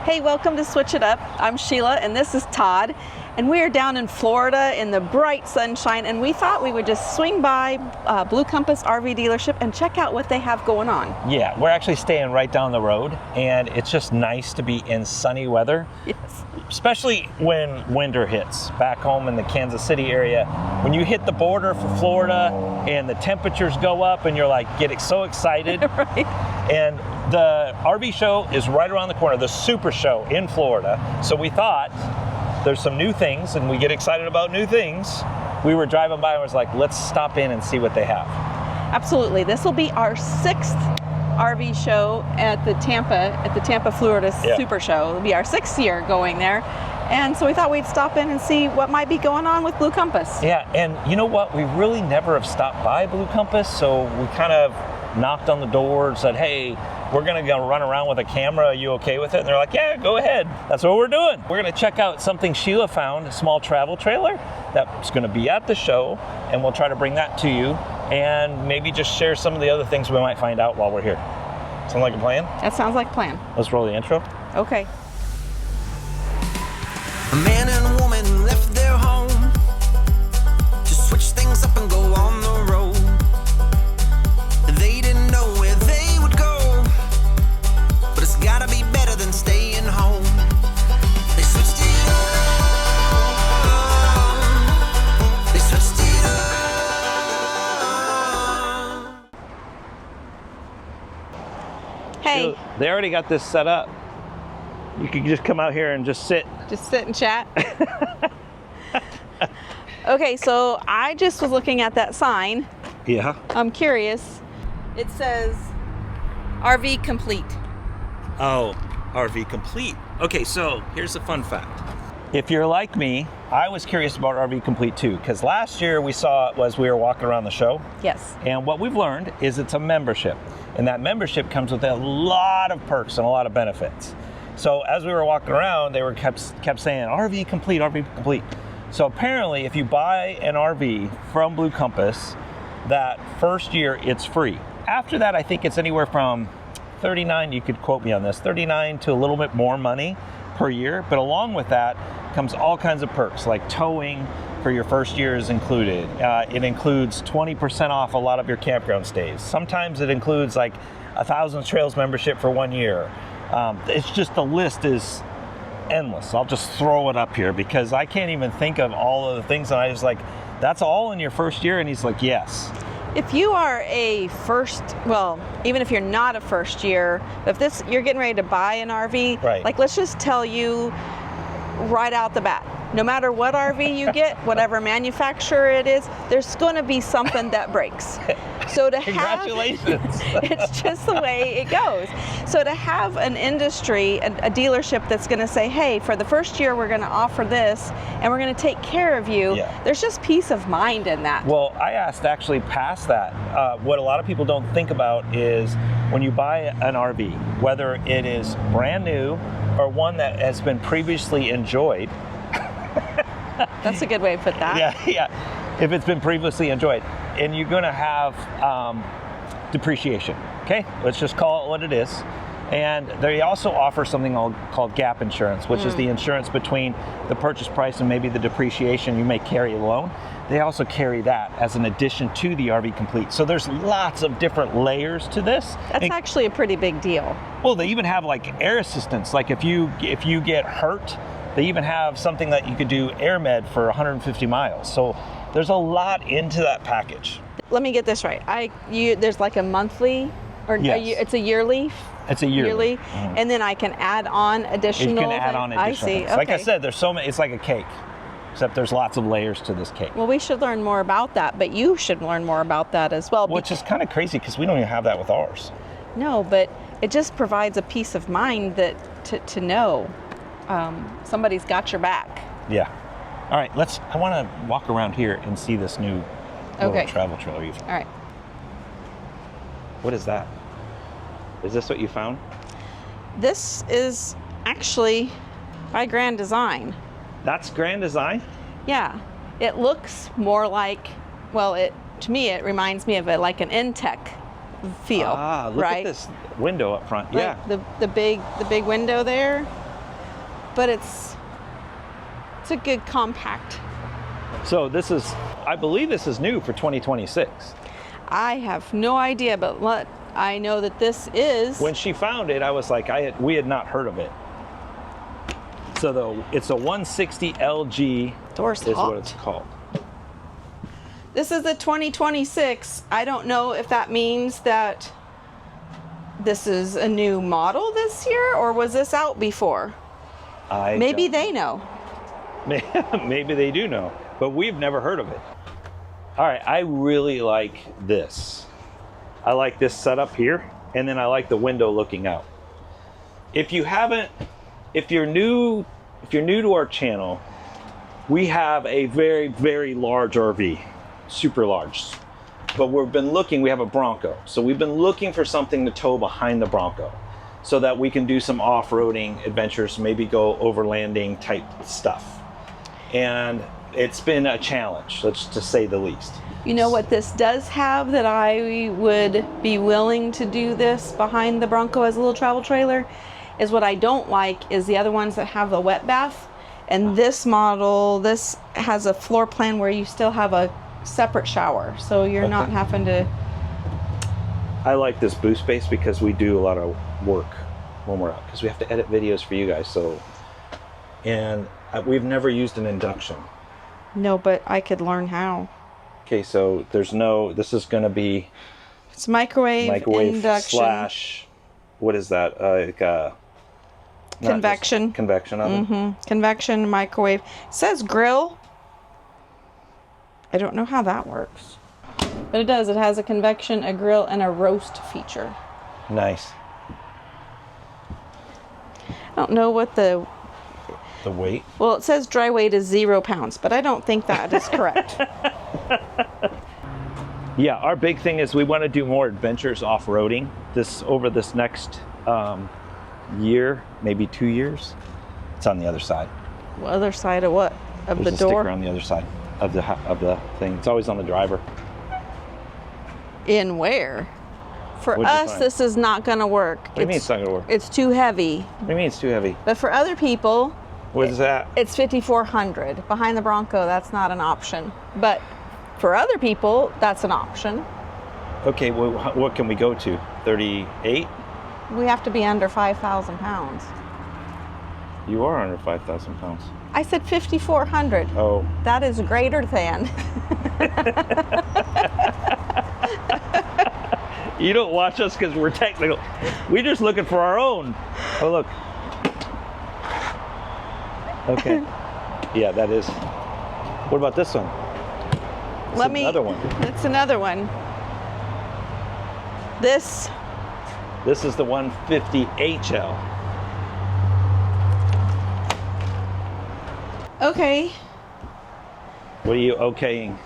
Hey, welcome to Switch It Up. I'm Sheila and this is Todd. And we are down in Florida in the bright sunshine, and we thought we would just swing by Blue Compass RV dealership and check out what they have going on. Yeah, we're actually staying right down the road, and it's just nice to be in sunny weather. Yes. Especially when winter hits back home in the Kansas City area. When you hit the border for Florida and the temperatures go up and you're like getting so excited. Right. And the RV show is right around the corner, the Super Show in Florida. So we thought there's some new things, and we get excited about new things. We were driving by and was like, let's stop in and see what they have. Absolutely. This will be our 6th RV show at the Tampa, Florida Super Show. It'll be our 6th year going there. And so we thought we'd stop in and see what might be going on with Blue Compass. Yeah, and you know what? We really never have stopped by Blue Compass, so we kind of knocked on the door and said, hey, we're gonna go run around with a camera. Are you okay with it? And they're like, yeah, go ahead. That's what we're doing. We're gonna check out something Sheila found, a small travel trailer that's gonna be at the show, and we'll try to bring that to you and maybe just share some of the other things we might find out while we're here. Sound like a plan? That sounds like a plan. Let's roll the intro. Okay. A man and a woman left their home to switch things up and go on the road. They didn't know where they would go, but it's gotta be better than staying home. They switched it up. They switched it up. Hey. They already got this set up. You could just come out here and just sit. Just sit and chat. Okay, so I just was looking at that sign. Yeah. I'm curious. It says RV complete. Oh, RV complete. Okay, so here's a fun fact. If you're like me, I was curious about RV complete too, because last year we saw it as we were walking around the show. Yes. And what we've learned is it's a membership. And that membership comes with a lot of perks and a lot of benefits. So as we were walking around, they kept saying RV complete, RV complete. So apparently if you buy an RV from Blue Compass, that first year it's free. After that, I think it's anywhere from $39, you could quote me on this, $39 to a little bit more money per year. But along with that comes all kinds of perks, like towing for your first year is included. It includes 20% off a lot of your campground stays. Sometimes it includes like 1,000 Trails membership for 1 year. It's just, the list is endless. I'll just throw it up here because I can't even think of all of the things. And I was like, that's all in your first year? And he's like, yes. If you are a even if you're not a first year, if you're getting ready to buy an RV, right. Like let's just tell you right out the bat, no matter what RV you get, whatever manufacturer it is, there's going to be something that breaks. So to Congratulations. It's just the way it goes. So to have an industry, a dealership that's going to say, hey, for the first year we're going to offer this and we're going to take care of you, there's just peace of mind in that. Well, I asked actually past that, what a lot of people don't think about is when you buy an RV, whether it is brand new or one that has been previously enjoyed. That's a good way to put that. Yeah. If it's been previously enjoyed, and you're going to have depreciation. Okay, let's just call it what it is. And they also offer something called gap insurance, which is the insurance between the purchase price and maybe the depreciation you may carry alone. They also carry that as an addition to the RV Complete. So there's lots of different layers to this. That's actually a pretty big deal. Well, they even have like air assistance. Like if you get hurt, they even have something that you could do AirMed for 150 miles. So there's a lot into that package. Let me get this right. There's like a monthly, or yes. It's a yearly? It's a yearly. Mm-hmm. And then I can add on additional. You can add on additional I see. things. Okay. Like I said, there's so many. It's like a cake, except there's lots of layers to this cake. Well, we should learn more about that, but you should learn more about that as well. Which is kind of crazy because we don't even have that with ours. No, but it just provides a peace of mind that to know somebody's got your back. Yeah. All right, I want to walk around here and see this new little travel trailer you found. All right. What is that? Is this what you found? This is actually by Grand Design. That's Grand Design? Yeah. It looks more like, to me it reminds me of like an Intech feel. Look at this window up front. Right? Yeah. The big window there. but it's a good compact. So this is, I believe this is new for 2026. I have no idea, but I know that this is. When she found it, I was like, we had not heard of it. So it's a 160 LG Door's is hot. what it's called. This is a 2026. I don't know if that means that this is a new model this year, or was this out before? Maybe they know. Maybe they do know, but we've never heard of it. All right, I really like this. I like this setup here, and then I like the window looking out. If you're new to our channel, we have a very, very large RV, super large. But we have a Bronco. So we've been looking for something to tow behind the Bronco so that we can do some off-roading adventures, maybe go overlanding type stuff. And it's been a challenge, let's just say the least. You know what this does have that I would be willing to do this behind the Bronco as a little travel trailer is what I don't like is the other ones that have the wet bath. And this model, this has a floor plan where you still have a separate shower. So you're not having to. I like this booth space because we do a lot of work when we're out because we have to edit videos for you guys. So, and we've never used an induction. No, but I could learn how. Okay, so this is going to be it's microwave induction slash, what is that? Convection. Convection oven. Mm-hmm. Convection microwave. It says grill. I don't know how that works, but it does. It has a convection, a grill, and a roast feature. Nice. I don't know what the weight. Well, it says dry weight is 0 pounds, but I don't think that is correct. Yeah, our big thing is we want to do more adventures off-roading over this next year, maybe 2 years. It's on the other side. Well, other side of what? Of There's the a door? sticker on the other side of the thing. It's always on the driver. In where? For What'd you us, find? this is not going to work. What do you mean it's not going to work? It's too heavy. What do you mean it's too heavy? But for other people, What is that? it's 5,400. Behind the Bronco, that's not an option. But for other people, that's an option. Okay, well, what can we go to? 38? We have to be under 5,000 pounds. You are under 5,000 pounds. I said 5,400. Oh. That is greater than. You don't watch us because we're technical. We're just looking for our own. Oh, look. Okay. Yeah, that is. What about this one? Another one. It's another one. This is the 150 HL. Okay. What are you okaying?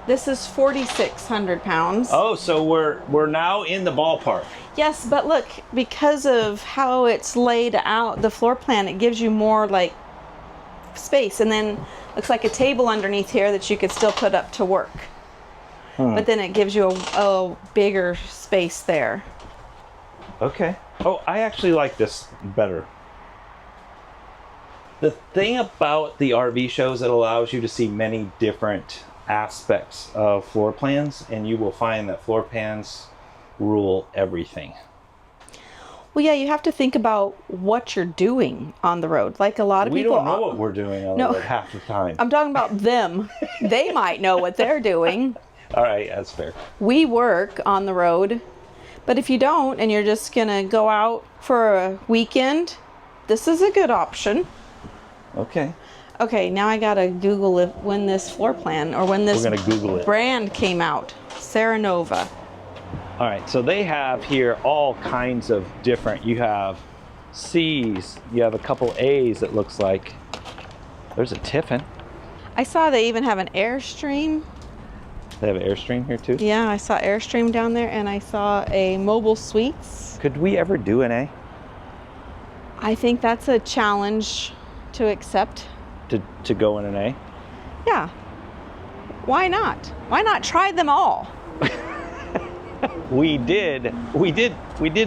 This is 4,600 pounds. Oh, so we're now in the ballpark. Yes, but look, because of how it's laid out, the floor plan, it gives you more like space, and then looks like a table underneath here that you could still put up to work. But then it gives you a bigger space there. Okay. Oh, I actually like this better. The thing about the RV shows, it allows you to see many different aspects of floor plans, and you will find that floor plans rule everything. Well, yeah, you have to think about what you're doing on the road. Like a lot of people. We don't know what we're doing on the road half the time. I'm talking about them. They might know what they're doing. All right, that's fair. We work on the road, but if you don't and you're just gonna go out for a weekend, this is a good option. Okay. Okay, now I gotta Google when this floor plan or when this We're gonna Google it. brand came out. Serenova. All right, so they have here all kinds of different, you have C's, you have a couple A's, it looks like. There's a Tiffin. I saw they even have an Airstream. They have an Airstream here too? Yeah, I saw Airstream down there, and I saw a Mobile Suites. Could we ever do an A? I think that's a challenge to accept. To go in an A? Yeah. Why not? Why not try them all? We did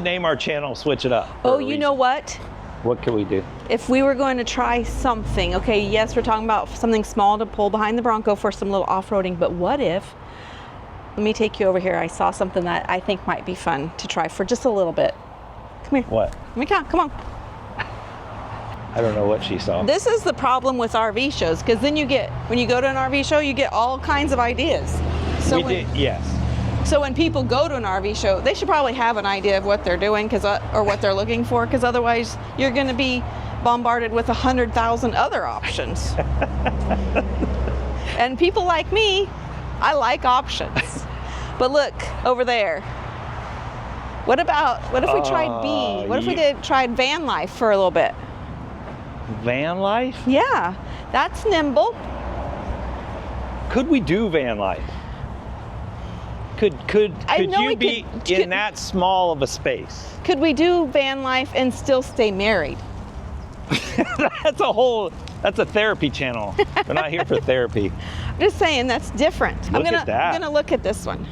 name our channel Switch It Up. Oh, you know what? What can we do? If we were going to try something, okay, yes, we're talking about something small to pull behind the Bronco for some little off-roading, but what if, let me take you over here. I saw something that I think might be fun to try for just a little bit. Come here. What? Let me come on. I don't know what she saw. This is the problem with RV shows, because then you get, when you go to an RV show, you get all kinds of ideas. So Yes. So when people go to an RV show, they should probably have an idea of what they're doing, or what they're looking for, because otherwise you're going to be bombarded with 100,000 other options. And people like me, I like options. But look over there. What if we tried B? What if we tried van life for a little bit? Van life? Yeah, that's nimble. Could we do van life? Could you be in that small of a space? Could we do van life and still stay married? That's a therapy channel. We're not here for therapy. I'm just saying, that's different. Look at that. I'm gonna look at this one.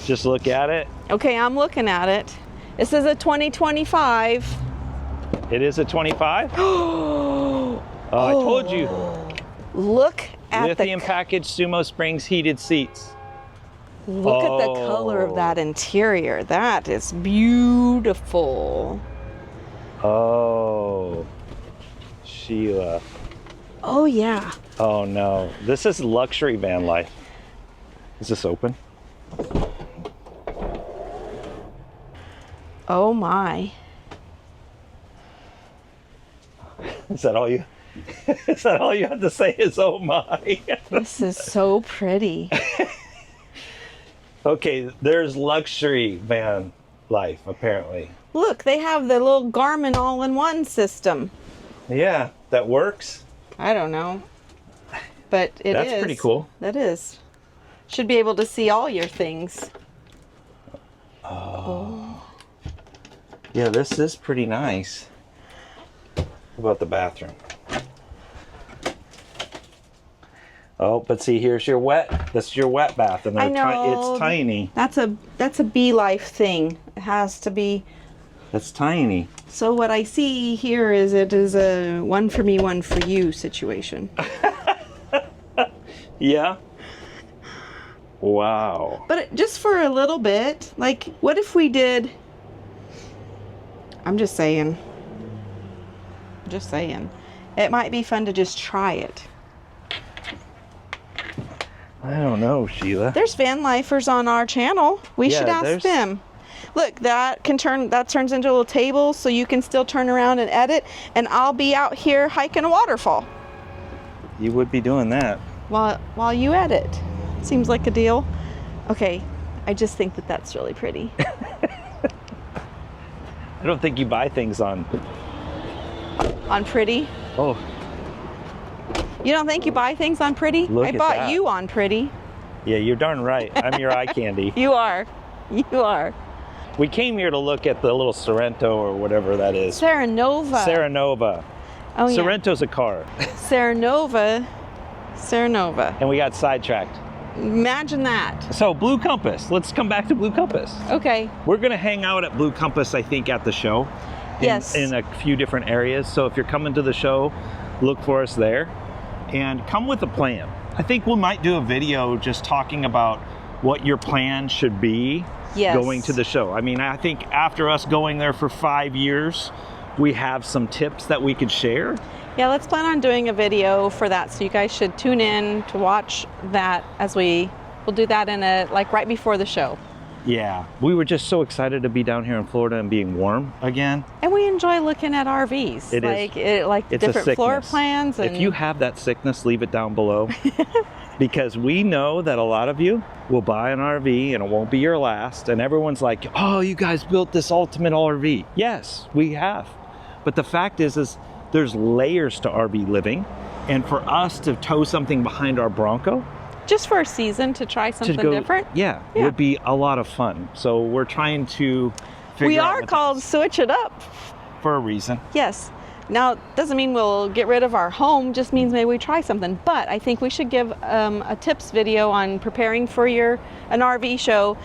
Just look at it. Okay, I'm looking at it. This is a 2025. It is a 25? I told you. Look at Lithium package, Sumo Springs, heated seats. Look at the color of that interior. That is beautiful. Oh, Sheila. Oh yeah. Oh no, this is luxury van life. Is this open? Oh my. Is that all you? Is that all you have to say? Is oh my? This is so pretty. Okay, there's luxury van life apparently. Look, they have the little Garmin all-in-one system. Yeah, that works. I don't know, but That's pretty cool. That is. Should be able to see all your things. Oh. Yeah, this is pretty nice. What about the bathroom? Oh, but see, here's your wet. That's your wet bath, and I know. it's tiny. That's a bee life thing. It has to be. That's tiny. So what I see here is it is a one for me, one for you situation. Yeah. Wow. But just for a little bit, like, what if we did? I'm just saying. Just saying. It might be fun to just try it. I don't know, Sheila. There's van lifers on our channel. We should ask there's- them. Look, that turns into a little table, so you can still turn around and edit, and I'll be out here hiking a waterfall You would be doing that. while you edit. Seems like a deal. Okay, I just think that that's really pretty. I don't think you buy things on. On pretty? Oh, You don't think you buy things on pretty? Look I at bought that. you on pretty. yeah, you're darn right. I'm your eye candy. You are. You are. We came here to look at the little Sorrento or whatever that is. Serenova. Serenova. Oh, yeah. Sorrento's a car. Serenova. And we got sidetracked. Imagine that. So Blue Compass. Let's come back to Blue Compass. Okay. We're gonna hang out at Blue Compass, I think, at the show. Yes. In a few different areas. So if you're coming to the show, look for us there. And come with a plan. I think we might do a video just talking about what your plan should be Yes. going to the show. I mean, I think after us going there for 5 years, we have some tips that we could share. Yeah, let's plan on doing a video for that. So you guys should tune in to watch that we'll do that in right before the show. Yeah, we were just so excited to be down here in Florida and being warm again. And we enjoy looking at RVs. It is. Like It's a different floor sickness. plans. And If you have that sickness, leave it down below. Because we know that a lot of you will buy an RV and it won't be your last. And everyone's like, oh, you guys built this ultimate RV. Yes, we have. But the fact is there's layers to RV living. And for us to tow something behind our Bronco, just for a season to try something different. Yeah, would be a lot of fun. So we're trying to figure We out are what called Switch It Up. for a reason. Yes. Now, doesn't mean we'll get rid of our home, just means maybe we try something. But I think we should give a tips video on preparing for an RV show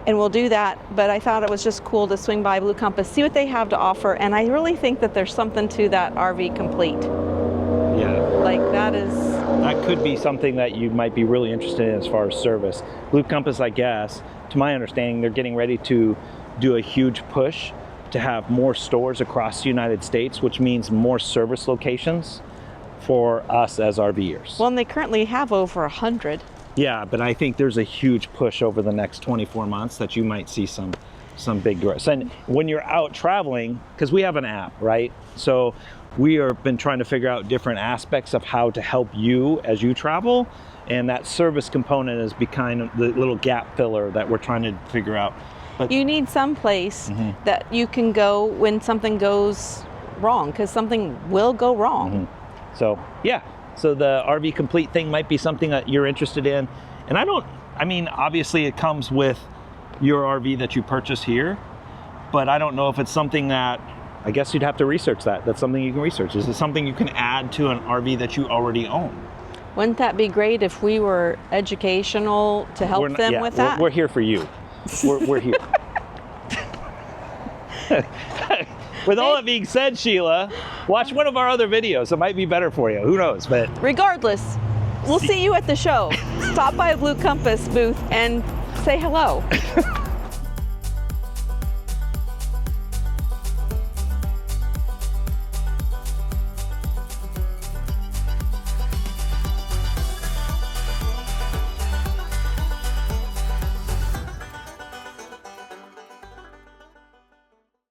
and we'll do that. But I thought it was just cool to swing by Blue Compass, see what they have to offer, and I really think that there's something to that RV Complete. Yeah. Like that could be something that you might be really interested in as far as service. Blue Compass, I guess, to my understanding, they're getting ready to do a huge push to have more stores across the United States, which means more service locations for us as RVers. Well, and they currently have over 100. Yeah, but I think there's a huge push over the next 24 months that you might see some big growth. And when you're out traveling, because we have an app, right? So we have been trying to figure out different aspects of how to help you as you travel, and that service component is becoming the little gap filler that we're trying to figure out. But You need some place that you can go when something goes wrong, because something will go wrong. So yeah, so the RV Complete thing might be something that you're interested in. And I mean, obviously it comes with your RV that you purchase here, but I don't know if it's something that, I guess you'd have to research that. That's something you can research. Is it something you can add to an RV that you already own? Wouldn't that be great if we were educational to help them with that? We're here for you. We're here. With all that being said, Sheila, watch one of our other videos. It might be better for you. Who knows? But regardless, we'll see you at the show. Stop by Blue Compass booth and say hello.